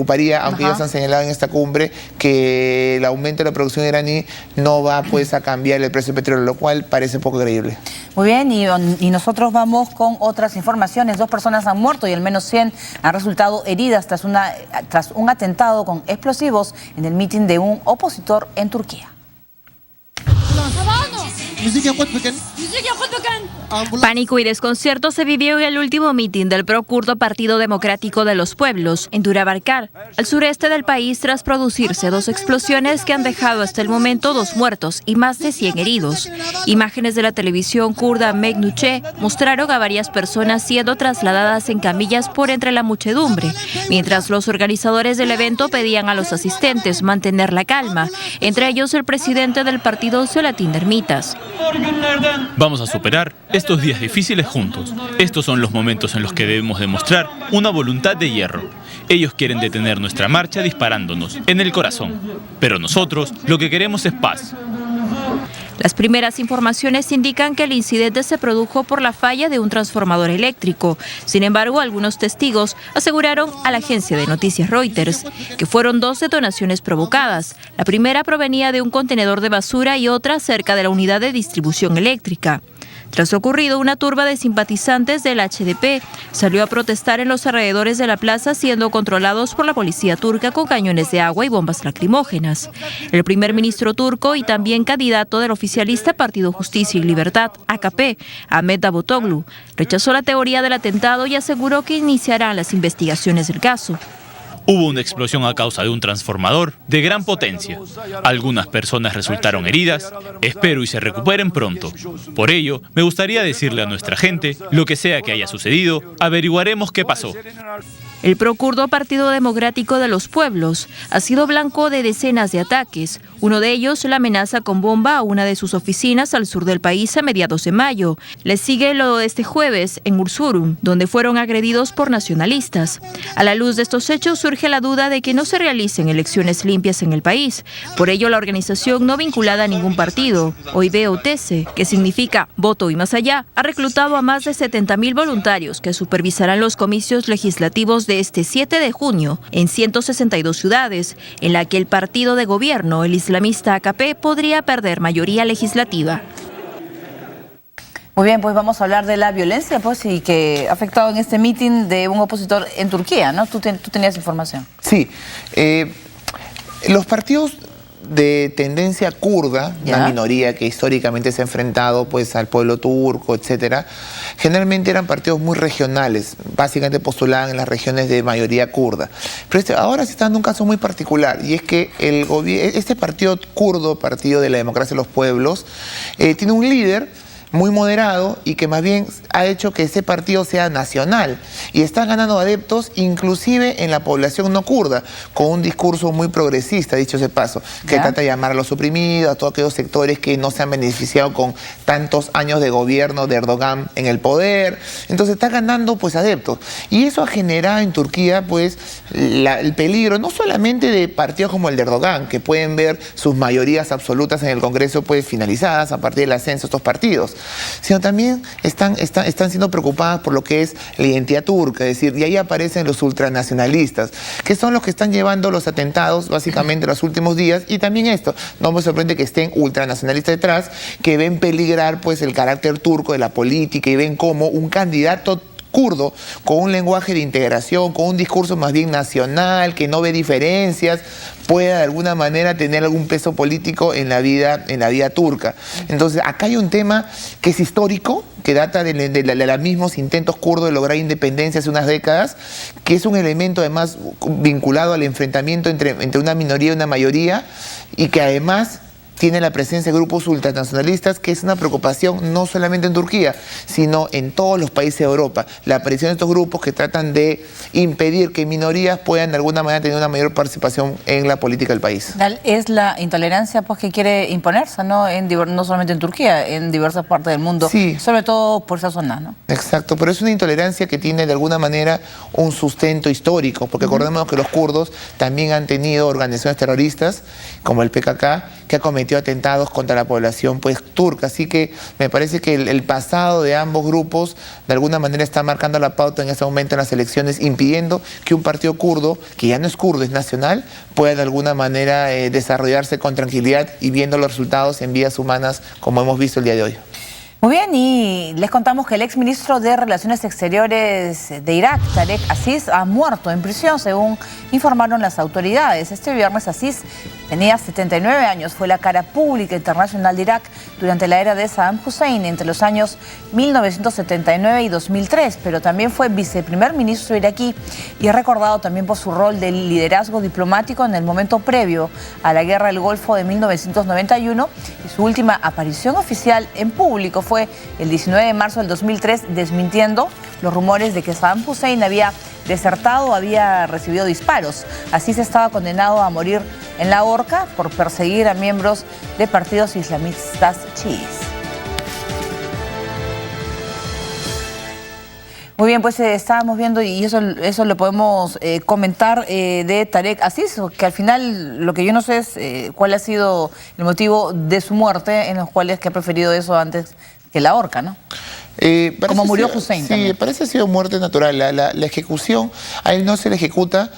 preocuparía, aunque ellos han señalado en esta cumbre que el aumento de la producción iraní no va pues a cambiar el precio del petróleo, lo cual parece poco creíble. Muy bien, y nosotros vamos con otras informaciones. 2 personas han muerto y al menos 100 han resultado heridas tras un atentado con explosivos en el mitin de un opositor en Turquía. Pánico y desconcierto se vivió en el último mitin del pro-kurdo Partido Democrático de los Pueblos, en Diyarbakır, al sureste del país, tras producirse 2 explosiones que han dejado hasta el momento 2 muertos y más de 100 heridos. Imágenes de la televisión kurda Megnuche mostraron a varias personas siendo trasladadas en camillas por entre la muchedumbre, mientras los organizadores del evento pedían a los asistentes mantener la calma, entre ellos el presidente del partido Selahattin Demirtas. Vamos a superar estos días difíciles juntos. Estos son los momentos en los que debemos demostrar una voluntad de hierro. Ellos quieren detener nuestra marcha disparándonos en el corazón, pero nosotros lo que queremos es paz. Las primeras informaciones indican que el incidente se produjo por la falla de un transformador eléctrico. Sin embargo, algunos testigos aseguraron a la agencia de noticias Reuters que fueron 2 detonaciones provocadas. La primera provenía de un contenedor de basura y otra cerca de la unidad de distribución eléctrica. Tras lo ocurrido, una turba de simpatizantes del HDP salió a protestar en los alrededores de la plaza, siendo controlados por la policía turca con cañones de agua y bombas lacrimógenas. El primer ministro turco y también candidato del oficialista Partido Justicia y Libertad, AKP, Ahmet Davutoglu, rechazó la teoría del atentado y aseguró que iniciarán las investigaciones del caso. Hubo una explosión a causa de un transformador de gran potencia. Algunas personas resultaron heridas. Espero y se recuperen pronto. Por ello, me gustaría decirle a nuestra gente, lo que sea que haya sucedido, averiguaremos qué pasó. El pro-kurdo Partido Democrático de los Pueblos ha sido blanco de decenas de ataques. Uno de ellos, la amenaza con bomba a una de sus oficinas al sur del país a mediados de mayo. Le sigue lo de este jueves en Erzurum, donde fueron agredidos por nacionalistas. A la luz de estos hechos surge la duda de que no se realicen elecciones limpias en el país. Por ello, la organización no vinculada a ningún partido, OIB-OTC, que significa Voto y Más Allá, ha reclutado a más de 70.000 voluntarios que supervisarán los comicios legislativos de este 7 de junio en 162 ciudades, en la que el partido de gobierno, el islamista AKP, podría perder mayoría legislativa. Muy bien, pues vamos a hablar de la violencia pues, y que ha afectado en este mitin de un opositor en Turquía, ¿no? Tú tenías información. Sí, los partidos de tendencia kurda, una minoría que históricamente se ha enfrentado pues al pueblo turco, etcétera, generalmente eran partidos muy regionales, básicamente postulaban en las regiones de mayoría kurda. Pero ahora se está dando un caso muy particular, y es que este partido kurdo, Partido de la Democracia de los Pueblos, tiene un líder muy moderado y que más bien ha hecho que ese partido sea nacional y está ganando adeptos inclusive en la población no kurda, con un discurso muy progresista, dicho ese paso, que trata de llamar a los oprimidos, a todos aquellos sectores que no se han beneficiado con tantos años de gobierno de Erdogan en el poder. Entonces está ganando pues adeptos, y eso ha generado en Turquía pues el peligro no solamente de partidos como el de Erdogan, que pueden ver sus mayorías absolutas en el Congreso pues finalizadas a partir del ascenso de estos partidos, sino también están siendo preocupadas por lo que es la identidad turca, es decir, y ahí aparecen los ultranacionalistas, que son los que están llevando los atentados básicamente los últimos días, y también esto, no me sorprende que estén ultranacionalistas detrás, que ven peligrar pues el carácter turco de la política y ven como un candidato kurdo con un lenguaje de integración, con un discurso más bien nacional, que no ve diferencias, pueda de alguna manera tener algún peso político en la vida turca. Entonces acá hay un tema que es histórico, que data de los mismos intentos kurdos de lograr independencia hace unas décadas, que es un elemento además vinculado al enfrentamiento entre una minoría y una mayoría, y que además tiene la presencia de grupos ultranacionalistas, que es una preocupación no solamente en Turquía, sino en todos los países de Europa. La aparición de estos grupos que tratan de impedir que minorías puedan de alguna manera tener una mayor participación en la política del país. Es la intolerancia pues, que quiere imponerse, ¿no? No solamente en Turquía, en diversas partes del mundo, sí, sobre todo por esa zona, ¿no? Exacto, pero es una intolerancia que tiene de alguna manera un sustento histórico, porque recordemos que los kurdos también han tenido organizaciones terroristas, como el PKK, que ha cometido cometido atentados contra la población pues turca. Así que me parece que el pasado de ambos grupos de alguna manera está marcando la pauta en este momento en las elecciones, impidiendo que un partido kurdo, que ya no es kurdo, es nacional, pueda de alguna manera desarrollarse con tranquilidad y viendo los resultados en vidas humanas como hemos visto el día de hoy. Muy bien, y les contamos que el exministro de Relaciones Exteriores de Irak, Tarek Aziz, ha muerto en prisión, según informaron las autoridades. Este viernes Aziz tenía 79 años, fue la cara pública internacional de Irak durante la era de Saddam Hussein entre los años 1979 y 2003, pero también fue viceprimer ministro iraquí y es recordado también por su rol de liderazgo diplomático en el momento previo a la Guerra del Golfo de 1991 y su última aparición oficial en público fue el 19 de marzo del 2003, desmintiendo los rumores de que Saddam Hussein había desertado o había recibido disparos. Así se estaba condenado a morir en la horca por perseguir a miembros de partidos islamistas chiíes. Muy bien, pues estábamos viendo, y eso lo podemos comentar, de Tarek Aziz, que al final lo que yo no sé es cuál ha sido el motivo de su muerte, en los cuales que ha preferido eso antes que la horca, ¿no? Como murió Hussein. Sí, parece que ha sido muerte natural. La ejecución, a él no se le ejecuta,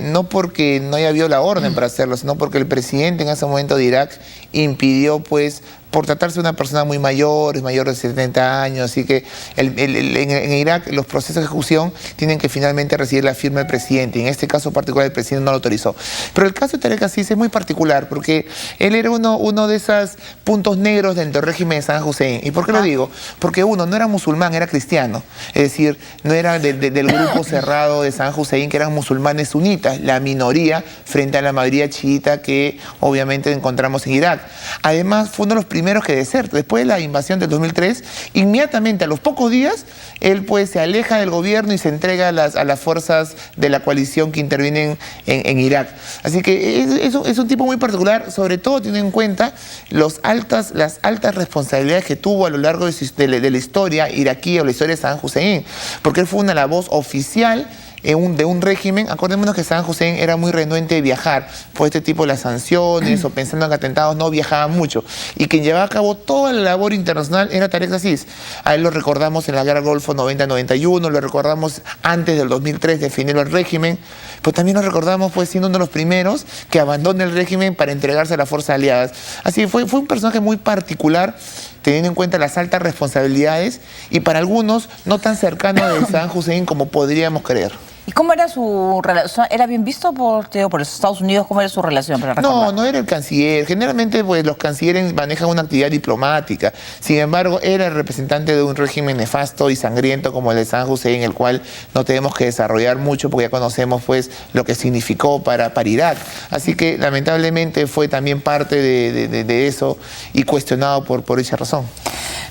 no porque no haya habido la orden para hacerlo, sino porque el presidente en ese momento de Irak impidió, pues, por tratarse de una persona muy mayor, es mayor de 70 años, así que en Irak los procesos de ejecución tienen que finalmente recibir la firma del presidente, y en este caso particular el presidente no lo autorizó. Pero el caso de Tarek Aziz es muy particular, porque él era uno de esos puntos negros dentro del régimen de Saddam Hussein. ¿Y por qué lo digo? Porque uno, no era musulmán, era cristiano, es decir, no era del grupo cerrado de Saddam Hussein, que eran musulmanes sunitas, la minoría frente a la mayoría chiita que obviamente encontramos en Irak. Además, fue uno de los primeros que deserta. Después de la invasión del 2003, inmediatamente a los pocos días, él pues se aleja del gobierno y se entrega a las fuerzas de la coalición que intervienen en Irak. Así que es un tipo muy particular, sobre todo teniendo en cuenta las altas responsabilidades que tuvo a lo largo de la historia iraquí o la historia de Saddam Hussein, porque él fue la voz oficial de un régimen. Acordémonos que Saddam Hussein era muy renuente de viajar por este tipo de las sanciones o pensando en atentados, no viajaba mucho. Y quien llevaba a cabo toda la labor internacional era Tarek Aziz. A él lo recordamos en la Guerra del Golfo 90-91, lo recordamos antes del 2003 defendiendo el régimen, pero también lo recordamos pues siendo uno de los primeros que abandona el régimen para entregarse a las fuerzas aliadas. Así que fue un personaje muy particular, teniendo en cuenta las altas responsabilidades y para algunos no tan cercano de Saddam Hussein como podríamos creer. ¿Y cómo era su relación? ¿Era bien visto por los Estados Unidos? ¿Cómo era su relación? No era el canciller. Generalmente pues los cancilleres manejan una actividad diplomática. Sin embargo, era el representante de un régimen nefasto y sangriento como el de Saddam Hussein, el cual no tenemos que desarrollar mucho porque ya conocemos pues lo que significó para Irak. Así que lamentablemente fue también parte de eso y cuestionado por esa razón.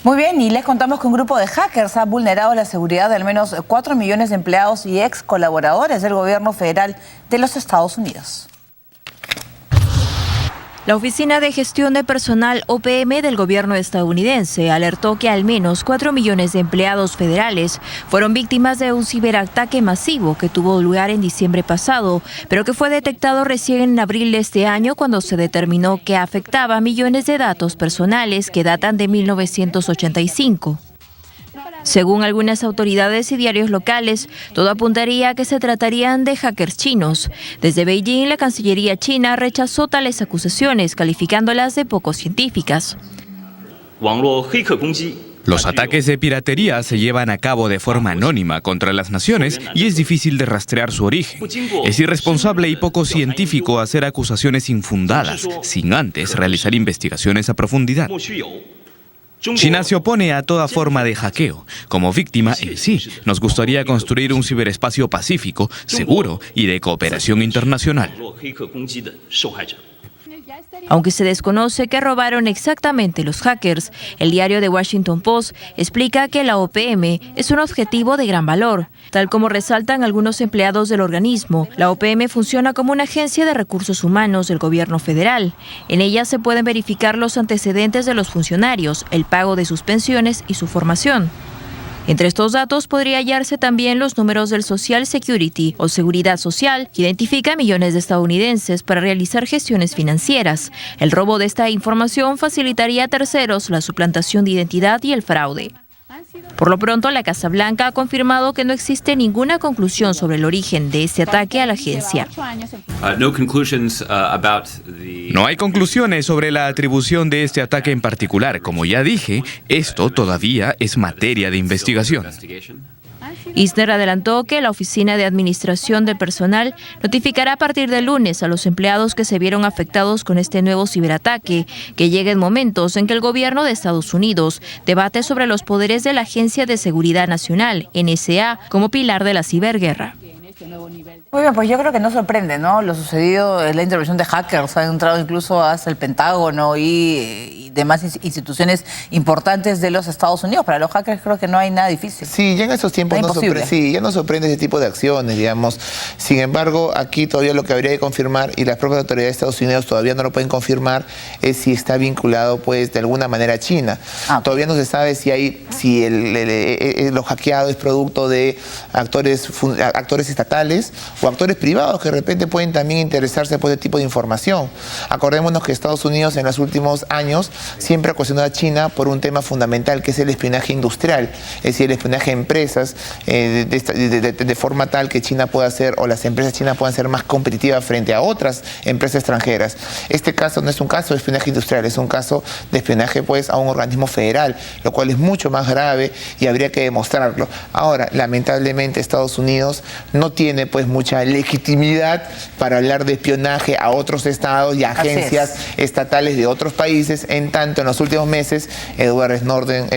Muy bien, y les contamos que un grupo de hackers ha vulnerado la seguridad de al menos 4 millones de empleados y ex colaboradores del gobierno federal de los Estados Unidos. La Oficina de Gestión de Personal OPM del gobierno estadounidense alertó que al menos 4 millones de empleados federales fueron víctimas de un ciberataque masivo que tuvo lugar en diciembre pasado, pero que fue detectado recién en abril de este año cuando se determinó que afectaba millones de datos personales que datan de 1985. Según algunas autoridades y diarios locales, todo apuntaría a que se tratarían de hackers chinos. Desde Beijing, la Cancillería china rechazó tales acusaciones, calificándolas de poco científicas. Los ataques de piratería se llevan a cabo de forma anónima contra las naciones y es difícil de rastrear su origen. Es irresponsable y poco científico hacer acusaciones infundadas sin antes realizar investigaciones a profundidad. China se opone a toda forma de hackeo. Como víctima en sí, nos gustaría construir un ciberespacio pacífico, seguro y de cooperación internacional. Aunque se desconoce qué robaron exactamente los hackers, el diario The Washington Post explica que la OPM es un objetivo de gran valor. Tal como resaltan algunos empleados del organismo, la OPM funciona como una agencia de recursos humanos del gobierno federal. En ella se pueden verificar los antecedentes de los funcionarios, el pago de sus pensiones y su formación. Entre estos datos podría hallarse también los números del Social Security o Seguridad Social, que identifica a millones de estadounidenses para realizar gestiones financieras. El robo de esta información facilitaría a terceros la suplantación de identidad y el fraude. Por lo pronto, la Casa Blanca ha confirmado que no existe ninguna conclusión sobre el origen de este ataque a la agencia. No hay conclusiones sobre la atribución de este ataque en particular. Como ya dije, esto todavía es materia de investigación. Eisner adelantó que la Oficina de Administración del Personal notificará a partir del lunes a los empleados que se vieron afectados con este nuevo ciberataque, que llega en momentos en que el gobierno de Estados Unidos debate sobre los poderes de la Agencia de Seguridad Nacional, NSA, como pilar de la ciberguerra. Muy bien, pues yo creo que no sorprende, ¿no? Lo sucedido es la intervención de hackers, han entrado incluso hasta el Pentágono y demás instituciones importantes de los Estados Unidos. Para los hackers creo que no hay nada difícil. Sí, ya en esos tiempos ya no sorprende ese tipo de acciones, digamos. Sin embargo, aquí todavía lo que habría que confirmar, y las propias autoridades de Estados Unidos todavía no lo pueden confirmar, es si está vinculado, pues, de alguna manera a China. Todavía no se sabe si lo hackeado es producto de actores estatales o actores privados que de repente pueden también interesarse por ese tipo de información. Acordémonos que Estados Unidos en los últimos años siempre ha cuestionado a China por un tema fundamental, que es el espionaje industrial, es decir, el espionaje a empresas de forma tal que China pueda ser, o las empresas chinas puedan ser más competitivas frente a otras empresas extranjeras. Este caso no es un caso de espionaje industrial, es un caso de espionaje, pues, a un organismo federal, lo cual es mucho más grave y habría que demostrarlo. Ahora, lamentablemente, Estados Unidos no tiene, pues, mucha legitimidad para hablar de espionaje a otros estados y a agencias estatales de otros países. En tanto, en los últimos meses, Edward Snowden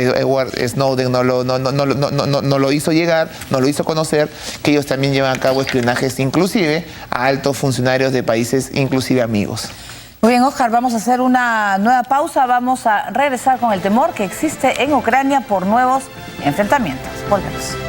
no lo hizo llegar, no lo hizo conocer, que ellos también llevan a cabo espionajes inclusive a altos funcionarios de países, inclusive amigos. Muy bien, Oscar, vamos a hacer una nueva pausa. Vamos a regresar con el temor que existe en Ucrania por nuevos enfrentamientos. Volvemos.